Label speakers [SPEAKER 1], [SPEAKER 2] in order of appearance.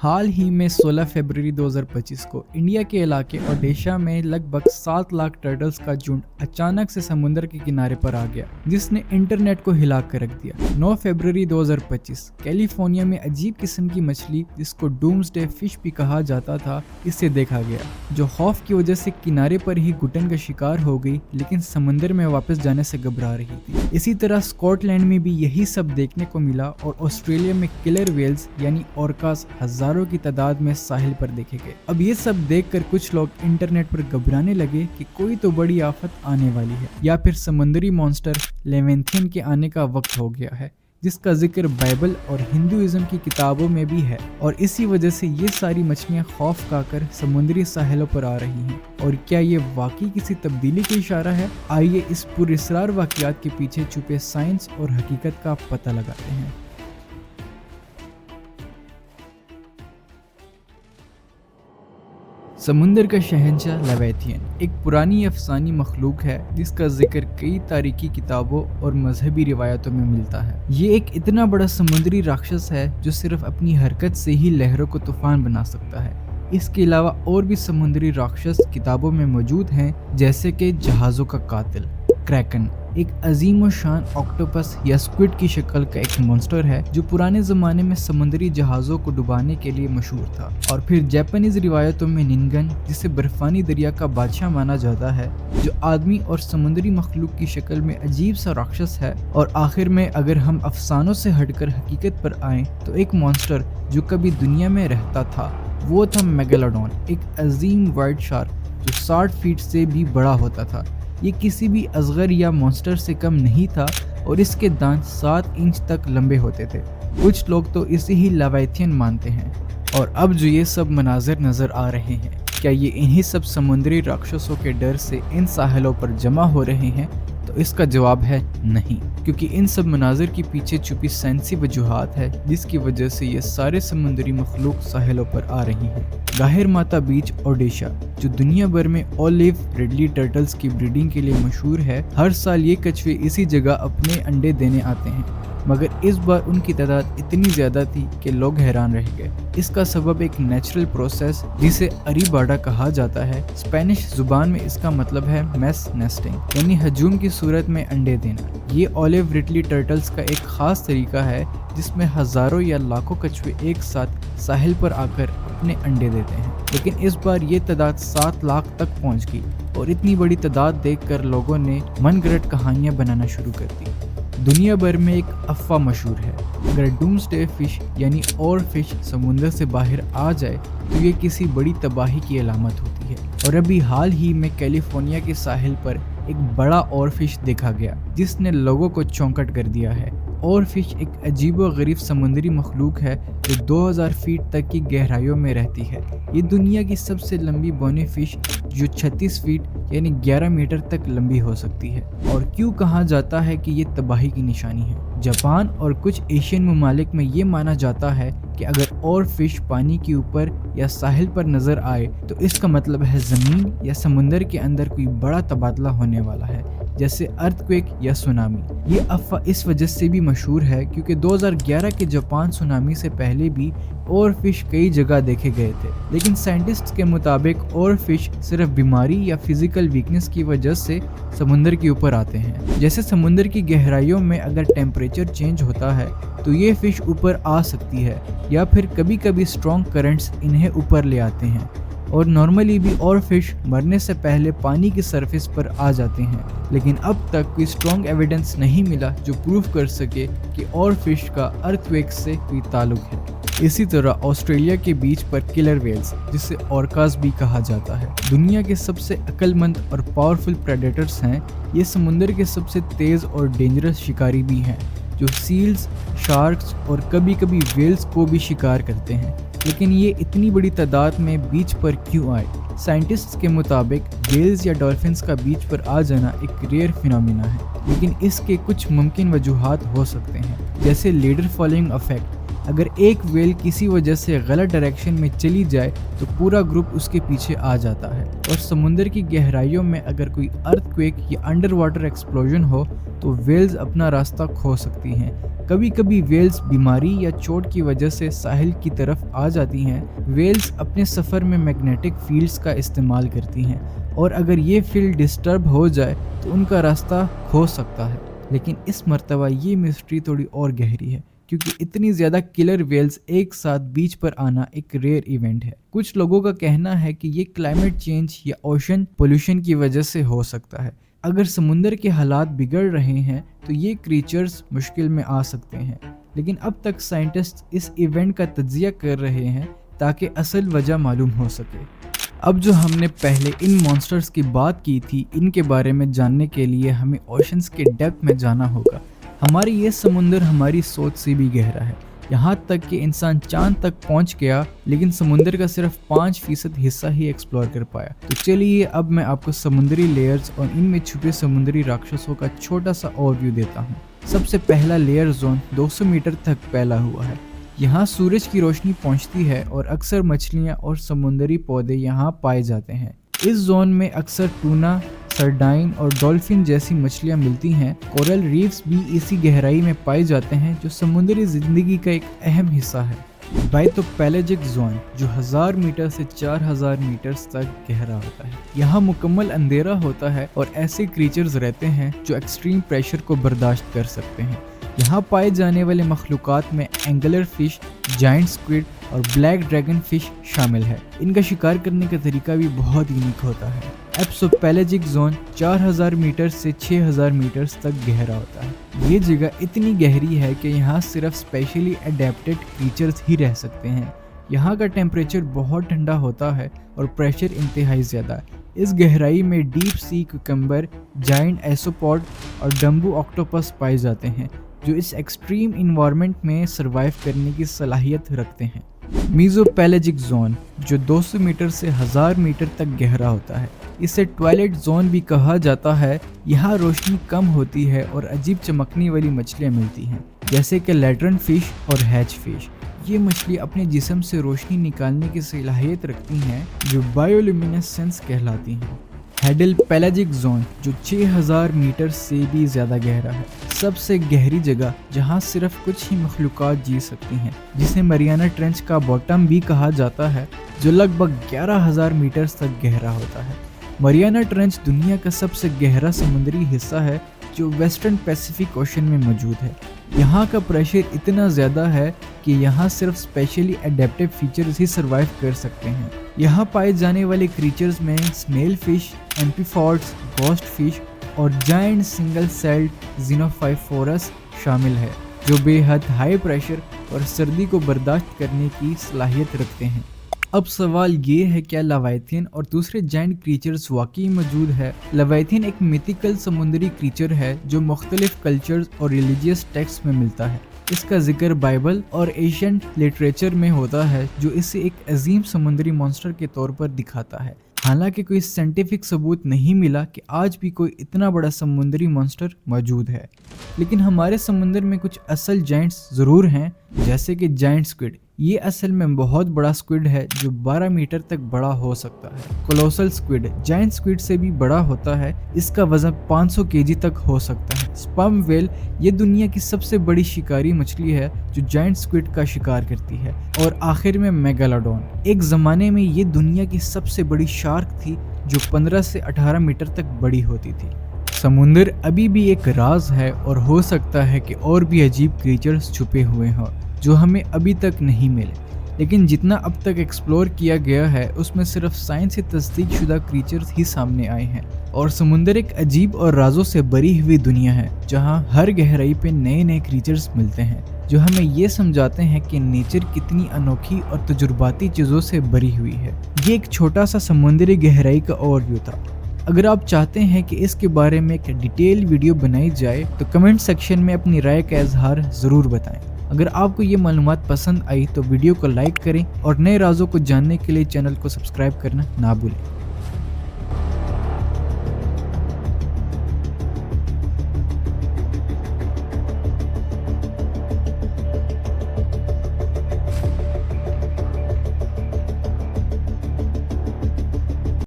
[SPEAKER 1] हाल ही में 16 फरवरी 2025 को इंडिया के इलाके ओडिशा में लगभग 7 लाख टर्टल्स का झुंड अचानक से समुद्र के किनारे पर आ गया, जिसने इंटरनेट को हिला कर रख दिया। 9 फरवरी 2025 कैलिफोर्निया में अजीब किस्म की मछली, जिसको डूम्सडे फिश भी कहा जाता था, इसे देखा गया, जो खौफ की वजह से किनारे पर ही घुटन का शिकार हो गई, लेकिन समुद्र में वापस जाने से घबरा रही थी। इसी तरह स्कॉटलैंड में भी यही सब देखने को मिला और ऑस्ट्रेलिया में किलर वेल्स यानी ऑर्कास हजारों की तादाद में साहिल पर देखे गए। अब ये सब देखकर कुछ लोग इंटरनेट पर घबराने लगे कि कोई तो बड़ी आफत आने वाली है, या फिर समुद्री मॉन्स्टर लेवेंथियन के आने का वक्त हो गया है, जिसका जिक्र बाइबल और हिंदुइज्म की किताबों में भी है। और इसी वजह से ये सारी मछलियां खौफ खाकर समुद्री साहिलों पर आ रही हैं। और क्या ये वाकई किसी तब्दीली का इशारा है? आइए इस पुरस्रार वाकयात के पीछे छुपे साइंस और हकीकत का पता लगाते हैं। समुंदर का शहंशाह लेविथियन एक पुरानी अफसानी मखलूक है, जिसका जिक्र कई तारीखी किताबों और मजहबी रिवायतों में मिलता है। ये एक इतना बड़ा समुद्री राक्षस है जो सिर्फ अपनी हरकत से ही लहरों को तूफान बना सकता है। इसके अलावा और भी समुद्री राक्षस किताबों में मौजूद हैं, जैसे कि जहाज़ों का कातिल क्रैकन, एक अजीम शान ऑक्टोपस या स्क्विड की शक्ल का एक मॉन्स्टर है, जो पुराने ज़माने में समुद्री जहाज़ों को डुबाने के लिए मशहूर था। और फिर जापानीज रिवायतों में निन्गन, जिसे बर्फानी दरिया का बादशाह माना जाता है, जो आदमी और समुद्री मखलूक की शक्ल में अजीब सा राक्षस है। और आखिर में अगर हम अफसानों से हटकर हकीकत पर आएँ तो एक मॉन्स्टर जो कभी दुनिया में रहता था, वो था मेगालोडॉन, एक अजीम वाइट शार्क जो 60 फीट से भी बड़ा होता था। ये किसी भी अजगर या मॉन्स्टर से कम नहीं था और इसके दांत 7 इंच तक लंबे होते थे। कुछ लोग तो इसे ही लेविथियन मानते हैं। और अब जो ये सब मनाजिर नज़र आ रहे हैं, क्या ये इन्हीं सब समुद्री राक्षसों के डर से इन साहिलों पर जमा हो रहे हैं? तो इसका जवाब है नहीं, क्योंकि इन सब मनाजिर के पीछे छुपी साइंसी वजूहात है, जिसकी वजह से ये सारे समुद्री मखलूक साहिलों पर आ रही हैं। गाहिर माता बीच ओडिशा, जो दुनिया भर में ऑलिव रिडली टर्टल्स की ब्रीडिंग के लिए मशहूर है, हर साल ये कछुए इसी जगह अपने अंडे देने आते हैं, मगर इस बार उनकी तादाद इतनी ज़्यादा थी कि लोग हैरान रह गए। इसका सबब एक नेचुरल प्रोसेस जिसे अरीबाडा कहा जाता है। स्पेनिश जुबान में इसका मतलब है मैस नेस्टिंग, यानी हजूम की सूरत में अंडे देना। ये ऑलिव रिडली टर्टल्स का एक ख़ास तरीका है, जिसमें हज़ारों या लाखों कछुए एक साथ साहिल पर आकर अपने अंडे देते हैं। लेकिन इस बार ये तादाद 7 लाख तक पहुँच गई और इतनी बड़ी तादाद देखकर लोगों ने मनगढ़ंत कहानियाँ बनाना शुरू कर दी। दुनिया भर में एक अफवाह मशहूर है, अगर डूम्सडे फिश यानी और फिश समुंदर से बाहर आ जाए तो ये किसी बड़ी तबाही की अलामत होती है। और अभी हाल ही में कैलिफोर्निया के साहिल पर एक बड़ा और फिश देखा गया, जिसने लोगों को चौंकट कर दिया है। और फिश एक अजीबोगरीब समुद्री मखलूक है जो 2000 फीट तक की गहराइयों में रहती है। ये दुनिया की सबसे लंबी बोनी फिश, जो 36 फीट यानी 11 मीटर तक लंबी हो सकती है। और क्यों कहा जाता है कि ये तबाही की निशानी है? जापान और कुछ एशियन ममालिक में ये माना जाता है कि अगर और फिश पानी के ऊपर या साहिल पर नजर आए तो इसका मतलब है ज़मीन या समुंदर के अंदर कोई बड़ा तबादला होने वाला है, जैसे अर्थक्वेक या सुनामी। ये अफवाह इस वजह से भी मशहूर है क्योंकि 2011 के जापान सुनामी से पहले भी और फिश कई जगह देखे गए थे, लेकिन साइंटिस्ट्स के मुताबिक और फिश सिर्फ बीमारी या फिजिकल वीकनेस की वजह से समुंदर के ऊपर आते हैं। जैसे समुंदर की गहराइयों में अगर टेम्परेचर चेंज होता है तो ये फिश ऊपर आ सकती है, या फिर कभी कभी स्ट्रॉन्ग करंट्स इन्हें ऊपर ले आते हैं। और नॉर्मली भी और फिश मरने से पहले पानी की सरफेस पर आ जाते हैं, लेकिन अब तक कोई स्ट्रॉन्ग एविडेंस नहीं मिला जो प्रूव कर सके कि और फिश का अर्थक्वेक से कोई ताल्लुक है। इसी तरह ऑस्ट्रेलिया के बीच पर किलर वेल्स, जिसे ऑर्कास भी कहा जाता है, दुनिया के सबसे अक्लमंद और पावरफुल प्रेडेटर्स हैं। ये समुंदर के सबसे तेज़ और डेंजरस शिकारी भी हैं, जो सील्स, शार्क्स और कभी कभी वेल्स को भी शिकार करते हैं। लेकिन ये इतनी बड़ी तादाद में बीच पर क्यों आए? साइंटिस्ट्स के मुताबिक वेल्स या डॉल्फिन्स का बीच पर आ जाना एक रेयर फिनोमिना है, लेकिन इसके कुछ मुमकिन वजूहात हो सकते हैं, जैसे लीडर फॉलोइंग इफेक्ट, अगर एक वेल किसी वजह से गलत डायरेक्शन में चली जाए तो पूरा ग्रुप उसके पीछे आ जाता है। और समुंदर की गहराइयों में अगर कोई अर्थक्वेक या अंडर वाटर एक्सप्लोजन हो तो वेल्स अपना रास्ता खो सकती हैं। कभी कभी वेल्स बीमारी या चोट की वजह से साहिल की तरफ आ जाती हैं। वेल्स अपने सफ़र में मैग्नेटिक फील्ड्स का इस्तेमाल करती हैं और अगर ये फील्ड डिस्टर्ब हो जाए तो उनका रास्ता खो सकता है। लेकिन इस मर्तबा ये मिस्ट्री थोड़ी और गहरी है, क्योंकि इतनी ज़्यादा किलर वेल्स एक साथ बीच पर आना एक रेयर इवेंट है। कुछ लोगों का कहना है कि ये क्लाइमेट चेंज या ओशन पोल्यूशन की वजह से हो सकता है। अगर समुंदर के हालात बिगड़ रहे हैं तो ये क्रीचर्स मुश्किल में आ सकते हैं, लेकिन अब तक साइंटिस्ट इस इवेंट का तज्जिया कर रहे हैं ताकि असल वजह मालूम हो सके। अब जो हमने पहले इन मॉन्स्टर्स की बात की थी, इनके बारे में जानने के लिए हमें ओशंस के डेप्थ में जाना होगा। हमारी ये समुंदर हमारी सोच से भी गहरा है, यहाँ तक कि इंसान चांद तक पहुँच गया लेकिन समुंदर का सिर्फ 5% हिस्सा ही एक्सप्लोर कर पाया। तो चलिए अब मैं आपको समुंदरी लेयर्स और इनमें छुपे समुंदरी राक्षसों का छोटा सा ओवरव्यू देता हूँ। सबसे पहला लेयर जोन 200 मीटर तक फैला हुआ है। यहाँ सूरज की रोशनी पहुँचती है और अक्सर मछलियाँ और समुंदरी पौधे यहाँ पाए जाते हैं। इस जोन में अक्सर टूना, सरडाइन और डॉल्फिन जैसी मछलियाँ मिलती हैं। कोरल रीफ्स भी इसी गहराई में पाए जाते हैं जो समुद्री जिंदगी का एक अहम हिस्सा है। बायोपेलेजिक जोन जो 1000 मीटर से 4000 मीटर तक गहरा होता है। यहाँ मुकम्मल अंधेरा होता है और ऐसे क्रीचर्स रहते हैं जो एक्सट्रीम प्रेशर को बर्दाश्त कर सकते हैं। यहाँ पाए जाने वाले मखलूकात में एंगलर फिश, जायंट स्क्विड और ब्लैक ड्रैगन फिश शामिल है। इनका शिकार करने का तरीका भी बहुत यूनिक होता है। एप्सोपेलेजिक जोन 4000 मीटर से 6000 मीटर तक गहरा होता है। ये जगह इतनी गहरी है कि यहाँ सिर्फ स्पेशली अडेप्टेड क्रीचर्स ही रह सकते हैं। यहाँ का टेम्परेचर बहुत ठंडा होता है और प्रेशर इंतहाई ज़्यादा है। इस गहराई में डीप सी क्यूकम्बर, जायंट एसोपॉड और डम्बू ऑक्टोपस पाए जाते हैं जो इस एक्सट्रीम इन्वायरमेंट में सरवाइव करने की सलाहियत रखते हैं। मीज़ोपेलेजिक जोन जो 200 मीटर से 1000 मीटर तक गहरा होता है। इसे ट्वाइलाइट जोन भी कहा जाता है। यहाँ रोशनी कम होती है और अजीब चमकने वाली मछलियाँ मिलती हैं, जैसे कि लैट्रन फिश और हैच फिश। ये मछली अपने जिस्म से रोशनी निकालने की सलाहियत रखती हैं जो बायोल्यूमिनेसेंस कहलाती हैं। हेडल पेलाजिक जोन जो 6000 मीटर से भी ज़्यादा गहरा है। सबसे गहरी जगह जहाँ सिर्फ कुछ ही मखलूक़ात जी सकती हैं, जिसे मरियाना ट्रेंच का बॉटम भी कहा जाता है, जो लगभग 11000 मीटर तक गहरा होता है। मरियाना ट्रेंच दुनिया का सबसे गहरा समुद्री हिस्सा है जो वेस्टर्न पैसिफिक ओशन में मौजूद है। यहाँ का प्रेशर इतना ज़्यादा है कि यहाँ सिर्फ स्पेशली अडेप्टिव फीचर्स ही सर्वाइव कर सकते हैं। यहाँ पाए जाने वाले क्रीचर्स में स्नेल फिश, एम्फीफॉर्ड्स, घोस्ट फिश और जायंट सिंगल सेल्ड ज़ीनोफाइफोरस शामिल है, जो बेहद हाई प्रेशर और सर्दी को बर्दाश्त करने की सलाहियत रखते हैं। अब सवाल ये है, क्या लेविएथन और दूसरे जायंट क्रीचर्स वाकई मौजूद है? लेविएथन एक मिथिकल समुद्री क्रीचर है जो मुख्तलिफ कल्चर्स और रिलीजियस टेक्स्ट में मिलता है। इसका जिक्र बाइबल और एशियंट लिटरेचर में होता है, जो इसे एक अजीम समुद्री मॉन्स्टर के तौर पर दिखाता है। हालांकि कोई साइंटिफिक सबूत नहीं मिला कि आज भी कोई इतना बड़ा समुद्री मॉन्स्टर मौजूद है, लेकिन हमारे समुद्र में कुछ असल जायंट्स ज़रूर हैं, जैसे कि जायंट स्क्विड। ये असल में बहुत बड़ा स्क्विड है जो 12 मीटर तक बड़ा हो सकता है। कोलोसल स्क्विड जायंट स्क्विड से भी बड़ा होता है। इसका वजन 500 केजी तक हो सकता है। स्पर्म व्हेल ये दुनिया की सबसे बड़ी शिकारी मछली है जो जायंट स्क्विड का शिकार करती है। और आखिर में मेगालोडॉन, एक ज़माने में ये दुनिया की सबसे बड़ी शार्क थी जो 15 से 18 मीटर तक बड़ी होती थी। समुंदर अभी भी एक राज है और हो सकता है कि और भी अजीब क्रीचर्स छुपे हुए हों जो हमें अभी तक नहीं मिले, लेकिन जितना अब तक एक्सप्लोर किया गया है उसमें सिर्फ साइंस से तस्दीक शुदा क्रीचर्स ही सामने आए हैं। और समुंदर एक अजीब और राजों से भरी हुई दुनिया है जहां हर गहराई पे नए नए क्रीचर्स मिलते हैं जो हमें ये समझाते हैं कि नेचर कितनी अनोखी और तजुर्बाती चीज़ों से भरी हुई है। ये एक छोटा सा समुंदरी गहराई का ओवरव्यू था। अगर आप चाहते हैं कि इसके बारे में एक डिटेल वीडियो बनाई जाए तो कमेंट सेक्शन में अपनी राय का इजहार ज़रूर बताएं। अगर आपको ये मालूमात पसंद आई तो वीडियो को लाइक करें और नए राज़ों को जानने के लिए चैनल को सब्सक्राइब करना ना भूलें।